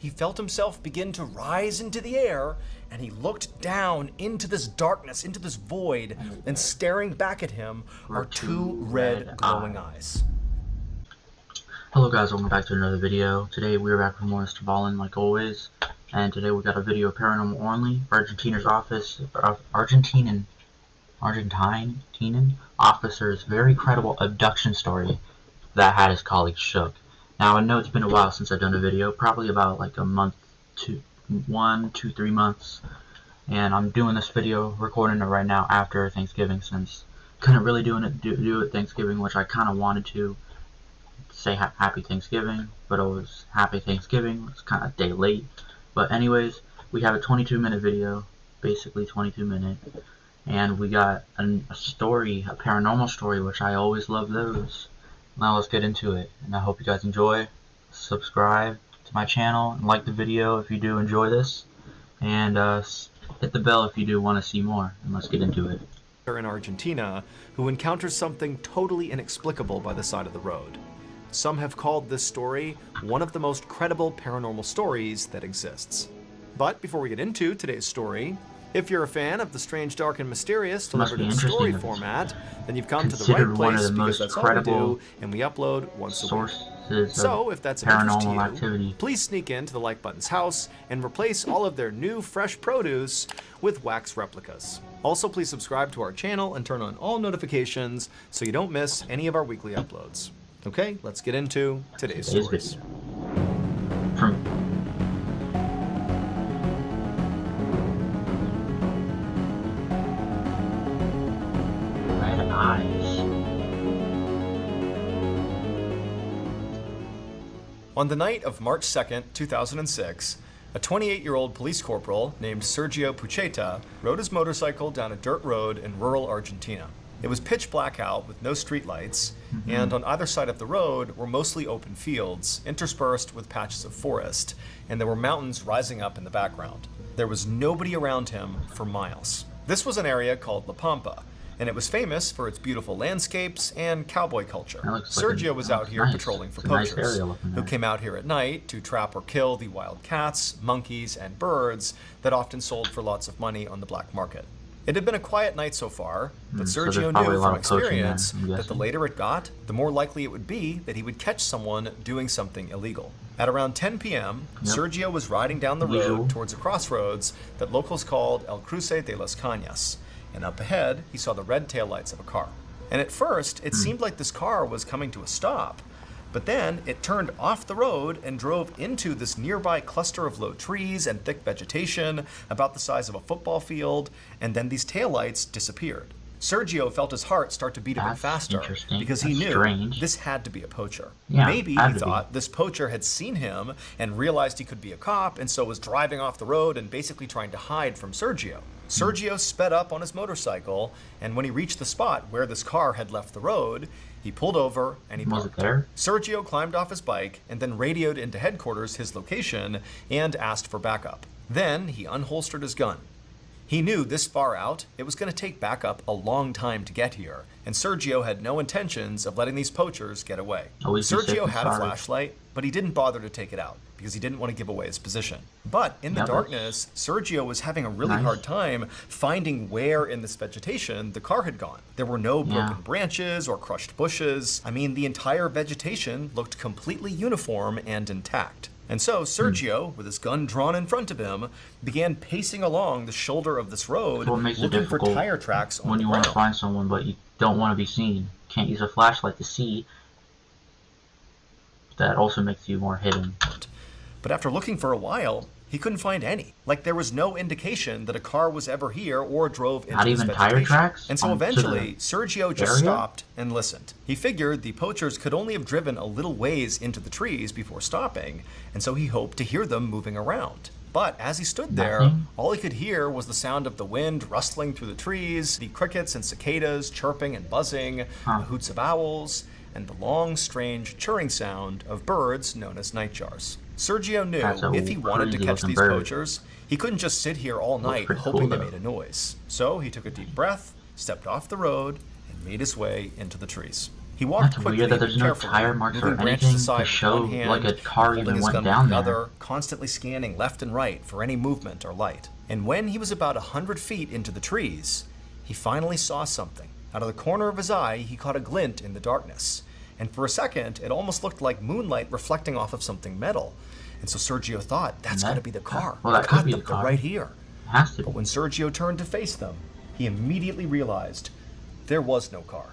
he felt himself begin to rise into the air, and he looked down into this darkness, into this void, and staring back at him are two red glowing eyes. Hello guys, welcome back to another video. Today we're back with more MrBallen like always, and today we got a video of paranormal only. Argentine officer's very credible abduction story that had his colleagues shook. Now I know it's been a while since I've done a video, probably about like a month, 3 months, and I'm doing this video, recording it right now after Thanksgiving, since couldn't really do it Thanksgiving, which I kind of wanted to say happy Thanksgiving, but it was happy Thanksgiving. It's kind of a day late, but anyways, we have a 22-minute video, basically 22-minute, and we got a story, a paranormal story, which I always love those. Now let's get into it, and I hope you guys enjoy. Subscribe to my channel and like the video if you do enjoy this, and hit the bell if you do want to see more, and let's get into it. In Argentina, who encounters something totally inexplicable by the side of the road. Some have called this story one of the most credible paranormal stories that exists. But before we get into today's story, if you're a fan of the strange, dark, and mysterious delivered in story format, then you've come to the right place, because that's all we do, and we upload once a week. So if that's of interest to you, please sneak into the like button's house and replace all of their new fresh produce with wax replicas. Also, please subscribe to our channel and turn on all notifications so you don't miss any of our weekly uploads. Okay, let's get into today's stories. Red eyes. On the night of March 2nd, 2006, a 28-year-old police corporal named Sergio Pucheta rode his motorcycle down a dirt road in rural Argentina. It was pitch black out with no street lights, and on either side of the road were mostly open fields, interspersed with patches of forest, and there were mountains rising up in the background. There was nobody around him for miles. This was an area called La Pampa, and it was famous for its beautiful landscapes and cowboy culture. Sergio was out here patrolling for poachers, who came out here at night to trap or kill the wild cats, monkeys, and birds that often sold for lots of money on the black market. It had been a quiet night so far, but Sergio knew from experience that the later it got, the more likely it would be that he would catch someone doing something illegal. At around 10 p.m., Sergio was riding down the road towards a crossroads that locals called El Cruce de las Cañas, and up ahead, he saw the red taillights of a car. And at first, it seemed like this car was coming to a stop, but then it turned off the road and drove into this nearby cluster of low trees and thick vegetation about the size of a football field, and then these taillights disappeared. Sergio felt his heart start to beat a bit faster because he knew this had to be a poacher. Maybe he thought this poacher had seen him and realized he could be a cop, and so was driving off the road and basically trying to hide from Sergio. Sergio sped up on his motorcycle, and when he reached the spot where this car had left the road, he pulled over and he parked. Sergio climbed off his bike and then radioed into headquarters his location and asked for backup. Then he unholstered his gun. He knew this far out, it was going to take backup a long time to get here, and Sergio had no intentions of letting these poachers get away. Sergio had a flashlight, but he didn't bother to take it out because he didn't want to give away his position. But in the darkness, Sergio was having a really hard time finding where in this vegetation the car had gone. There were no broken branches or crushed bushes. I mean, the entire vegetation looked completely uniform and intact. And so Sergio, with his gun drawn in front of him, began pacing along the shoulder of this road, looking for tire tracks on the ground. When you want to find someone, but you don't want to be seen. Can't use a flashlight to see. That also makes you more hidden. But after looking for a while, he couldn't find any. Like, there was no indication that a car was ever here or drove into this vegetation. Not even tire tracks? And so eventually, Sergio just stopped and listened. He figured the poachers could only have driven a little ways into the trees before stopping, and so he hoped to hear them moving around. But as he stood there, all he could hear was the sound of the wind rustling through the trees, the crickets and cicadas chirping and buzzing, the hoots of owls, and the long, strange chirring sound of birds known as nightjars. Sergio knew if he wanted to catch these poachers, he couldn't just sit here all night hoping they made a noise. So he took a deep breath, stepped off the road, and made his way into the trees. He walked That's quickly weird that but there's no carefully, tire marks moving or branches anything aside to with show one hand like a and car holding even his went gun down with the there. other, constantly scanning left and right for any movement or light. And when he was about 100 feet into the trees, he finally saw something. Out of the corner of his eye, he caught a glint in the darkness. And for a second, it almost looked like moonlight reflecting off of something metal. And so Sergio thought, that's got to be the car. Well, that could be the They're car. right here. It has to But be. when Sergio turned to face them, he immediately realized there was no car.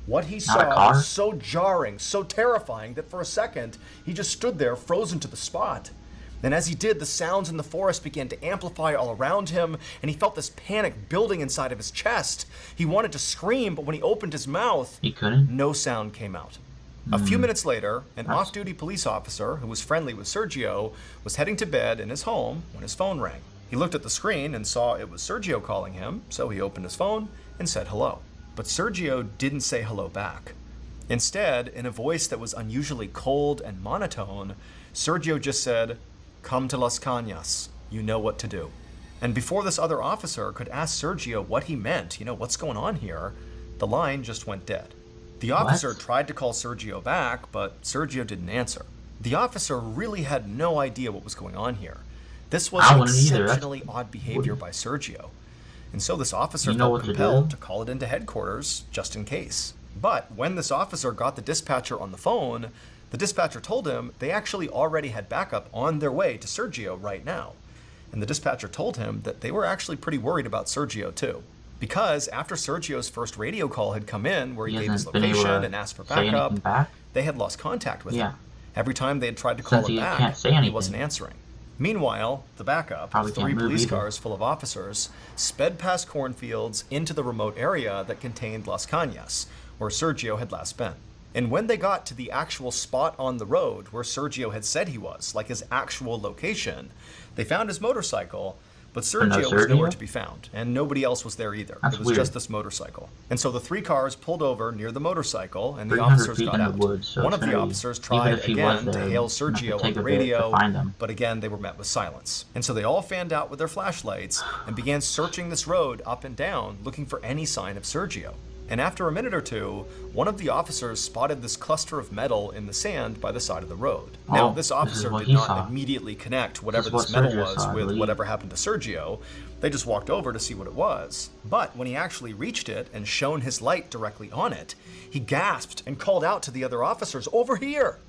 What he Not a saw car? was so jarring, so terrifying, that for a second, he just stood there frozen to the spot. And as he did, the sounds in the forest began to amplify all around him, and he felt this panic building inside of his chest. He wanted to scream, but when he opened his mouth, He couldn't? no sound came out. A few minutes later, an off-duty police officer who was friendly with Sergio was heading to bed in his home when his phone rang. He looked at the screen and saw it was Sergio calling him, so he opened his phone and said hello. But Sergio didn't say hello back. Instead, in a voice that was unusually cold and monotone, Sergio just said, "Come to Las Cañas. You know what to do." And before this other officer could ask Sergio what he meant, what's going on here, the line just went dead. The officer tried to call Sergio back, but Sergio didn't answer. The officer really had no idea what was going on here. This was exceptionally odd behavior by Sergio. And so this officer felt compelled to call it into headquarters just in case. But when this officer got the dispatcher on the phone, the dispatcher told him they actually already had backup on their way to Sergio right now. And the dispatcher told him that they were actually pretty worried about Sergio too. Because after Sergio's first radio call had come in, where he gave his location and asked for backup, they had lost contact with him. Every time they had tried to call him back, he wasn't answering. Meanwhile, the backup, with 3 police cars full of officers, sped past cornfields into the remote area that contained Las Cañas, where Sergio had last been. And when they got to the actual spot on the road where Sergio had said he was, like his actual location, they found his motorcycle, but Sergio was nowhere to be found, and nobody else was there either. It was just this motorcycle. And so the 3 cars pulled over near the motorcycle, and the officers got out. One of the officers tried again to hail Sergio on the radio, but again they were met with silence. And so they all fanned out with their flashlights and began searching this road up and down, looking for any sign of Sergio. And after a minute or two, one of the officers spotted this cluster of metal in the sand by the side of the road. Now, this officer did not immediately connect whatever this metal was with whatever happened to Sergio. They just walked over to see what it was. But when he actually reached it and shone his light directly on it, he gasped and called out to the other officers, "Over here!"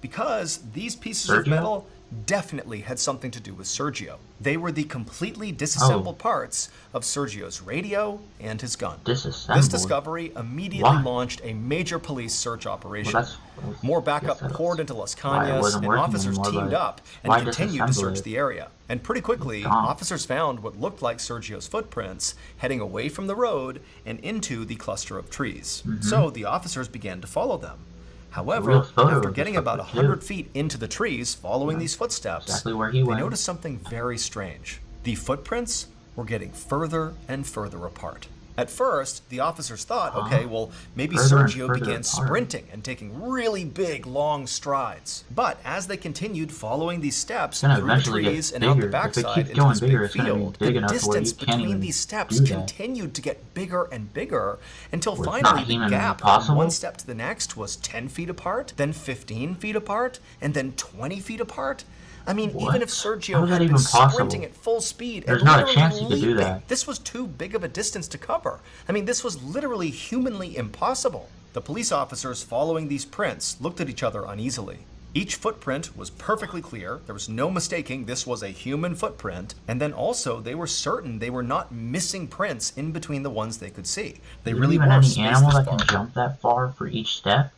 Because these pieces of metal definitely had something to do with Sergio. They were the completely disassembled parts of Sergio's radio and his gun. This discovery immediately launched a major police search operation. More backup poured into Las Cañas, and officers teamed up and continued to search the area. And pretty quickly, officers found what looked like Sergio's footprints heading away from the road and into the cluster of trees. So the officers began to follow them. However, after getting about 100 feet into the trees following these footsteps, they noticed something very strange. The footprints were getting further and further apart. At first, the officers thought, okay, well, maybe Sergio began sprinting and taking really big, long strides. But as they continued following these steps through the trees and out the backside into this big field, the distance between these steps continued to get bigger and bigger until finally the gap from one step to the next was 10 feet apart, then 15 feet apart, and then 20 feet apart. I mean, even if Sergio had been sprinting at full speed and literally leaping, this was too big of a distance to cover. I mean, this was literally humanly impossible. The police officers following these prints looked at each other uneasily. Each footprint was perfectly clear. There was no mistaking this was a human footprint. And then also, they were certain they were not missing prints in between the ones they could see. They really were spaced this far. Is there even any animal that can jump that far for each step?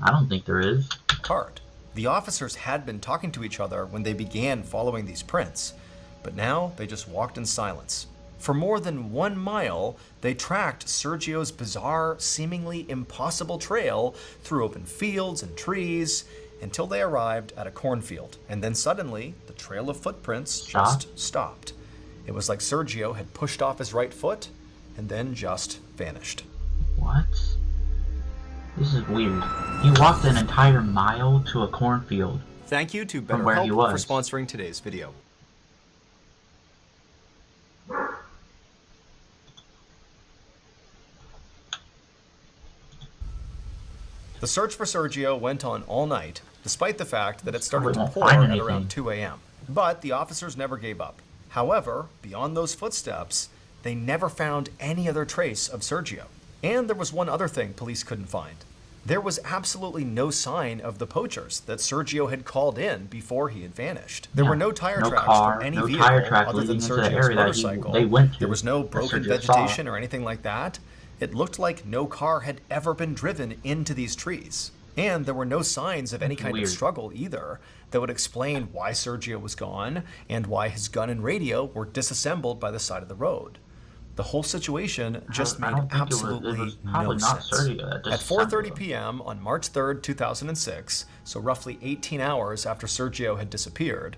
I don't think there is. Apart. The officers had been talking to each other when they began following these prints, but now they just walked in silence. For more than 1 mile, they tracked Sergio's bizarre, seemingly impossible trail through open fields and trees until they arrived at a cornfield. And then suddenly, the trail of footprints just stopped. It was like Sergio had pushed off his right foot and then just vanished. What? This is weird. He walked an entire mile to a cornfield. Thank you to BetterHelp for sponsoring today's video. The search for Sergio went on all night, despite the fact that it started to won't pour find at anything. around 2 a.m. But the officers never gave up. However, beyond those footsteps, they never found any other trace of Sergio. And there was one other thing police couldn't find. There was absolutely no sign of the poachers that Sergio had called in before he had vanished. There were no tire tracks from any vehicle other than Sergio's motorcycle. They went to, there was no broken Sergio vegetation or anything like that. It looked like no car had ever been driven into these trees. And there were no signs of any kind of struggle either that would explain why Sergio was gone and why his gun and radio were disassembled by the side of the road. The whole situation just made absolutely no sense. At 4:30 p.m. on March 3rd, 2006, so roughly 18 hours after Sergio had disappeared,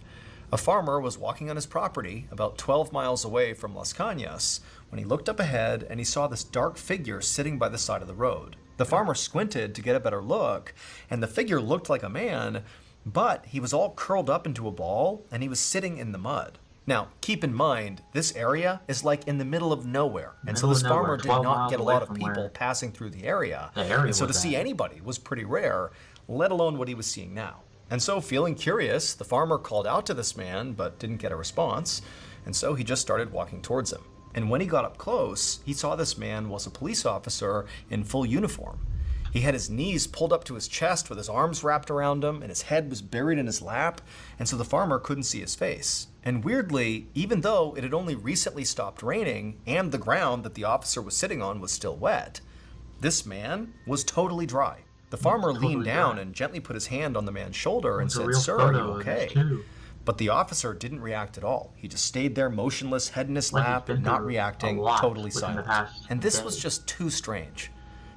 a farmer was walking on his property about 12 miles away from Las Cañas when he looked up ahead and he saw this dark figure sitting by the side of the road. The farmer squinted to get a better look, and the figure looked like a man, but he was all curled up into a ball and he was sitting in the mud. Now, keep in mind, this area is like in the middle of nowhere, and so this farmer did not get a lot of people passing through the area, and so to see anybody was pretty rare, let alone what he was seeing now. And so, feeling curious, the farmer called out to this man, but didn't get a response, and so he just started walking towards him. And when he got up close, he saw this man was a police officer in full uniform. He had his knees pulled up to his chest with his arms wrapped around him, and his head was buried in his lap, and so the farmer couldn't see his face. And weirdly, even though it had only recently stopped raining, and the ground that the officer was sitting on was still wet, this man was totally dry. The farmer leaned down and gently put his hand on the man's shoulder and said, "Sir, are you okay?" But the officer didn't react at all. He just stayed there motionless, head in his lap, not reacting, totally silent. And this was just too strange.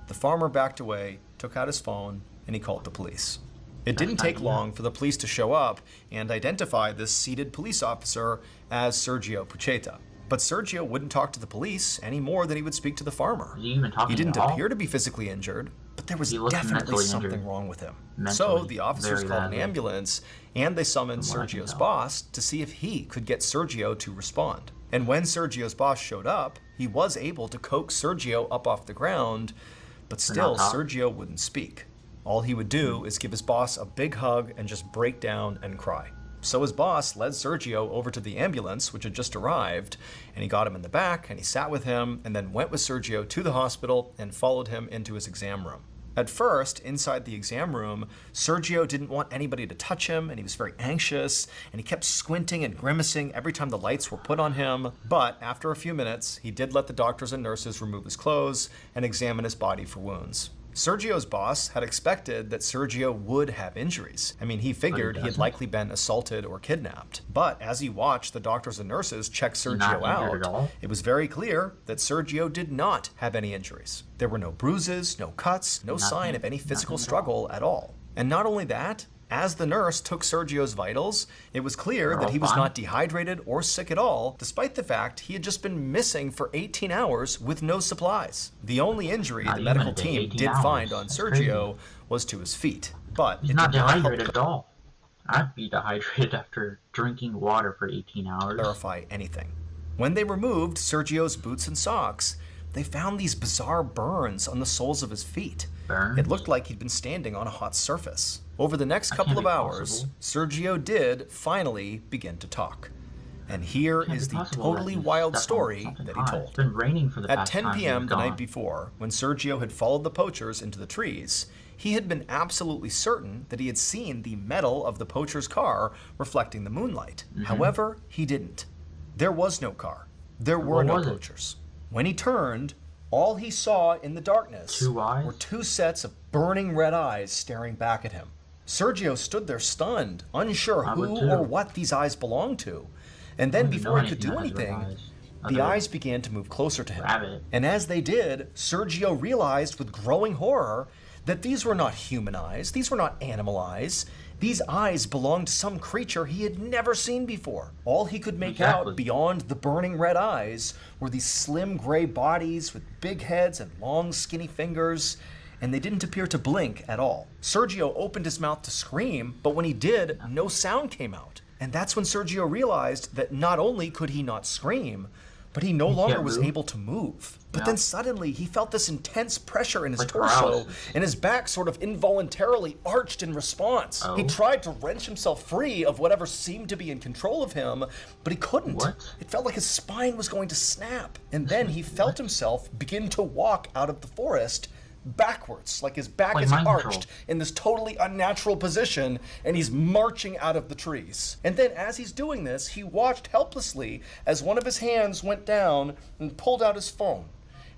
The farmer backed away, took out his phone, and he called the police. It didn't take long for the police to show up and identify this seated police officer as Sergio Pucheta. But Sergio wouldn't talk to the police any more than he would speak to the farmer. He didn't appear to be physically injured, but there was definitely something wrong with him. So the officers called an ambulance, and they summoned Sergio's boss to see if he could get Sergio to respond. And when Sergio's boss showed up, he was able to coax Sergio up off the ground, but still Sergio wouldn't speak. All he would do is give his boss a big hug and just break down and cry. So his boss led Sergio over to the ambulance, which had just arrived, and he got him in the back, and he sat with him, and then went with Sergio to the hospital and followed him into his exam room. At first, inside the exam room, Sergio didn't want anybody to touch him, and he was very anxious, and he kept squinting and grimacing every time the lights were put on him. But after a few minutes, he did let the doctors and nurses remove his clothes and examine his body for wounds. Sergio's boss had expected that Sergio would have injuries. I mean, he figured he had likely been assaulted or kidnapped. But as he watched the doctors and nurses check Sergio out, it was very clear that Sergio did not have any injuries. There were no bruises, no cuts, no sign of any physical struggle at all. And not only that, as the nurse took Sergio's vitals, it was clear that he was not dehydrated or sick at all, despite the fact he had just been missing for 18 hours with no supplies. The only injury the medical team did find on Sergio was to his feet, but he's not dehydrated at all. I'd be dehydrated after drinking water for 18 hours. Verify anything. When they removed Sergio's boots and socks, they found these bizarre burns on the soles of his feet. Burns? It looked like he'd been standing on a hot surface. Over the next couple of hours, Sergio did finally begin to talk. And here is the totally wild story that he told. It's been raining for the past At 10 p.m. the night before, when Sergio had followed the poachers into the trees, he had been absolutely certain that he had seen the metal of the poacher's car reflecting the moonlight. However, he didn't. There was no car. There were no poachers. When he turned, all he saw in the darkness were two sets of burning red eyes staring back at him. Sergio stood there stunned, unsure who or what these eyes belonged to. And then before he could do anything, the eyes began to move closer to him. And as they did, Sergio realized with growing horror that these were not human eyes, these were not animal eyes. These eyes belonged to some creature he had never seen before. All he could make out beyond the burning red eyes were these slim gray bodies with big heads and long skinny fingers, and they didn't appear to blink at all. Sergio opened his mouth to scream, but when he did, no sound came out. And that's when Sergio realized that not only could he not scream, but he no He longer can't was move. able to move. But Yeah. then suddenly he felt this intense pressure in his Like torso, paralysis. and his back sort of involuntarily arched in response. Oh. He tried to wrench himself free of whatever seemed to be in control of him, but he couldn't. What? It felt like his spine was going to snap. And then he felt himself begin to walk out of the forest backwards, like his back Like is mind arched control. in this totally unnatural position, and he's marching out of the trees. And then as he's doing this, he watched helplessly as one of his hands went down and pulled out his phone.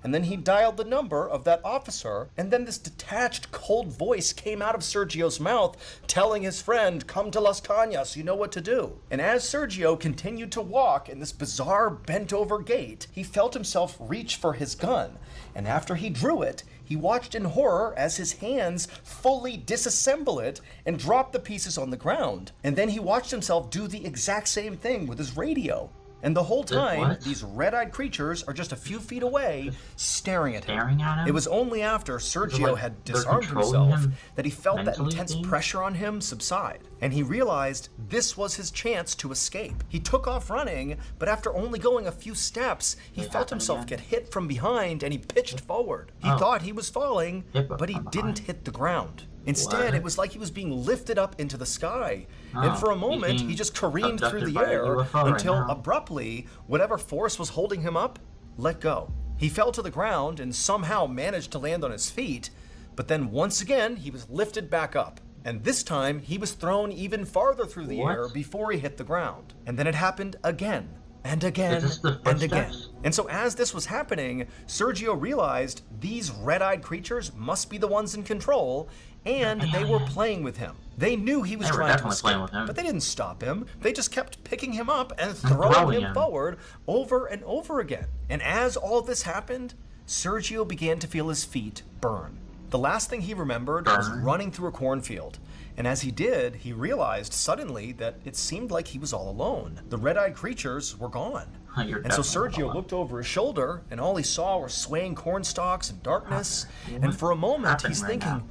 And then he dialed the number of that officer, and then this detached, cold voice came out of Sergio's mouth, telling his friend, "Come to Las Cañas, you know what to do." And as Sergio continued to walk in this bizarre bent-over gait, he felt himself reach for his gun. And after he drew it, he watched in horror as his hands fully disassemble it and drop the pieces on the ground. And then he watched himself do the exact same thing with his radio. And the whole time, What? these red-eyed creatures are just a few feet away, staring at him. Staring at him? It was only after Sergio like had they're disarmed controlling himself him that he felt that mentally, intense maybe? pressure on him subside. And he realized this was his chance to escape. He took off running, but after only going a few steps, he Did it felt happen himself again? get hit from behind and he pitched forward. He Oh. thought he was falling, Hit but he from didn't behind? hit the ground. Instead, What? it was like he was being lifted up into the sky. Oh, And for a he's moment, being he just careened through abducted the by a air UFO right until now. abruptly, whatever force was holding him up let go. He fell to the ground and somehow managed to land on his feet, but then once again, he was lifted back up. And this time, he was thrown even farther through the What? air before he hit the ground. And then it happened again, and again, Is this the and again. footsteps? And so as this was happening, Sergio realized these red-eyed creatures must be the ones in control, and they were playing with him. They knew he was They were trying to definitely playing escape, with him. but they didn't stop him. They just kept picking him up and throwing throwing him him. forward over and over again. And as all this happened, Sergio began to feel his feet burn. The last thing he remembered was Burn? running through a cornfield. And as he did, he realized suddenly that it seemed like he was all alone. The red-eyed creatures were gone. You're And so definitely Sergio alone. looked over his shoulder, and all he saw were swaying corn stalks and darkness. What And for a moment, happened he's right thinking, now?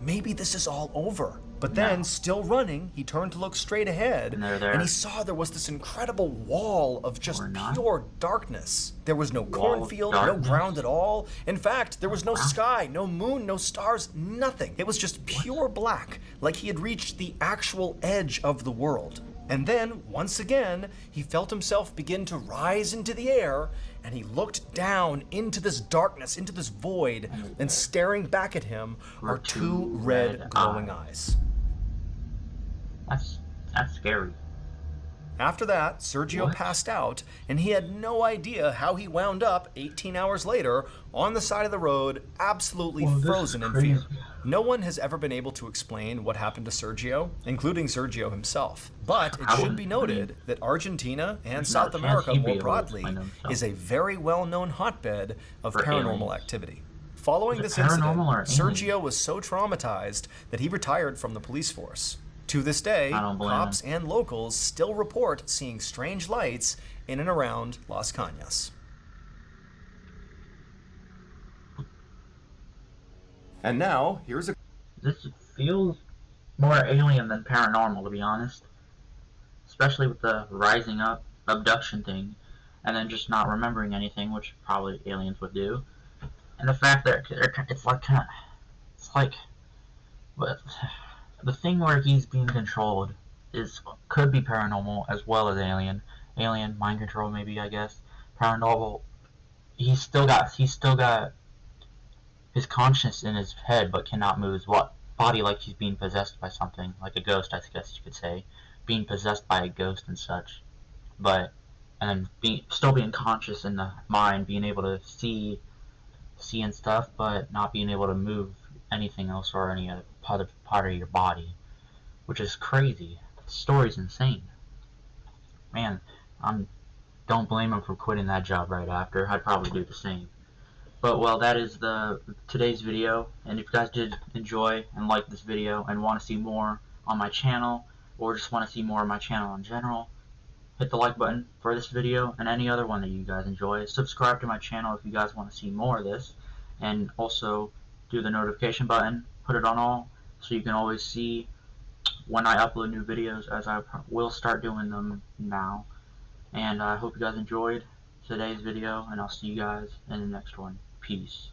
maybe this is all over. But then, No. still running, he turned to look straight ahead, And they're there. and he saw there was this incredible wall of just Or not. pure darkness. There was no Wall of cornfield, no darkness? ground at all. In fact, there was no Wow. sky, no moon, no stars, nothing. It was just pure black, like he had reached the actual edge of the world. And then, once again, he felt himself begin to rise into the air, and he looked down into this darkness, into this void, and staring back at him were two red glowing eyes. That's scary. After that, Sergio What? passed out, and he had no idea how he wound up 18 hours later on the side of the road, absolutely Whoa, this is frozen in fear. crazy. No one has ever been able to explain what happened to Sergio, including Sergio himself. But it How should would- be noted that Argentina and There's South not a chance America he'd be more able to broadly explain himself. is a very well-known hotbed of For paranormal aliens. activity. Following Is this it incident, paranormal or Sergio was so traumatized that he retired from the police force. To this day, I don't blame cops him. and locals still report seeing strange lights in and around Las Cañas. And now, here's a This feels more alien than paranormal, to be honest. Especially with the rising up abduction thing, and then just not remembering anything, which probably aliens would do. And the fact that but the thing where he's being controlled could be paranormal as well as alien. Alien mind control, maybe, I guess. Paranormal, he's still got his conscience in his head, but cannot move his body, like he's being possessed by something, like a ghost, I guess you could say, being possessed by a ghost and such. And still being conscious in the mind, being able to see and stuff, but not being able to move anything else or any other part of your body, which is crazy. The story's insane. Man, don't blame him for quitting that job right after. I'd probably do the same. But well, that is today's video, and if you guys did enjoy and like this video and want to see more on my channel, or just want to see more of my channel in general, hit the like button for this video and any other one that you guys enjoy. Subscribe to my channel if you guys want to see more of this, and also do the notification button, put it on all, so you can always see when I upload new videos, as I will start doing them now. And I hope you guys enjoyed, today's video, and I'll see you guys in the next one. Peace.